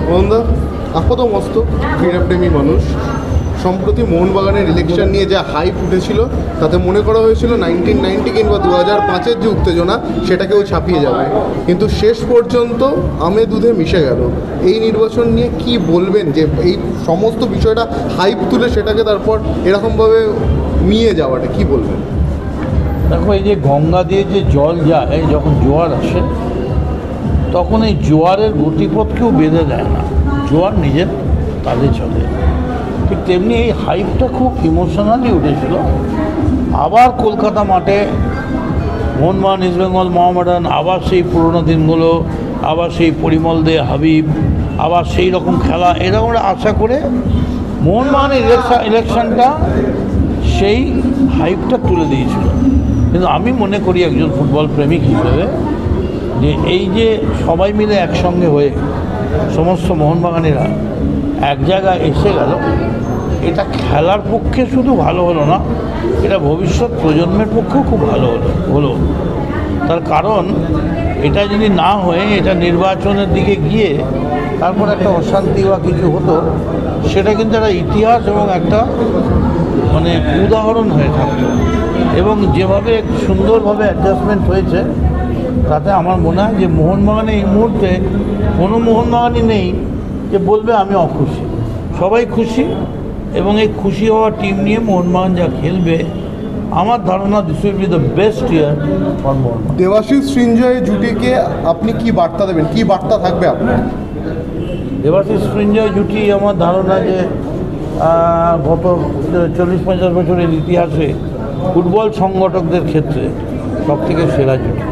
মোহনদা আপাতমস্ত ক্রীড়াপ্রেমী মানুষ, সম্প্রতি মোহনবাগানের ইলেকশন নিয়ে যা হাইপ উঠেছিল তাতে মনে করা হয়েছিল 1990 কিংবা 2005-এর যে উত্তেজনা সেটাকেও ছাপিয়ে যাবে, কিন্তু শেষ পর্যন্ত আমে দুধে মিশে গেল। এই নির্বাচন নিয়ে কি বলবেন, যে এই সমস্ত বিষয়টা হাইপ তুলে সেটাকে তারপর এরকমভাবে মিয়ে যাওয়াটা কি বলবেন? দেখো, এই যে গঙ্গা দিয়ে যে জল যায়, যখন জোয়ার আসে তখন এই জোয়ারের গতিপথকেও বেঁধে দেয় না, জোয়ার নিজের তালে চলে। ঠিক তেমনি এই হাইপটা খুব ইমোশনালি উঠেছিল। আবার কলকাতা মাঠে মোহনবাগান, ইস্টবেঙ্গল, মোহামেডান, আবার সেই পুরোনো দিনগুলো, আবার সেই পরিমল দে, হাবিব, আবার সেই রকম খেলা, এরকম আশা করে মোহনবাগানের ইলেকশনটা সেই হাইপটা তুলে দিয়েছিল। কিন্তু আমি মনে করি একজন ফুটবল প্রেমিক হিসেবে যে এই যে সবাই মিলে একসঙ্গে হয়ে সমস্ত মোহনবাগানিরা এক জায়গায় এসে গেল, এটা খেলার পক্ষে শুধু ভালো হলো না, এটা ভবিষ্যৎ প্রজন্মের পক্ষেও খুব ভালো হলো। তার কারণ এটা যদি না হয়ে এটা নির্বাচনের দিকে গিয়ে তারপর একটা অশান্তি বা কিছু হতো, সেটা কিন্তু একটা ইতিহাস এবং একটা মানে উদাহরণ হয়ে থাকতো। এবং যেভাবে সুন্দরভাবে অ্যাডজাস্টমেন্ট হয়েছে তাতে আমার মনে হয় যে মোহনবাগানে এই মুহূর্তে কোনো মোহনবাগানই নেই যে বলবে আমি অখুশি, সবাই খুশি। এবং এই খুশি হওয়া টিম নিয়ে মোহনবাগান যা খেলবে, আমার ধারণা this will be the best year for Mohun Bagan. Debashis Srinjoy জুটিকে আপনি কি বার্তা দেবেন, কি বার্তা থাকবে আপনার? দেবাশিস সৃঞ্জয় জুটি আমার ধারণা যে গত 40-50 বছরের ইতিহাসে ফুটবল সংগঠকদের ক্ষেত্রে সবথেকে সেরা জুটি।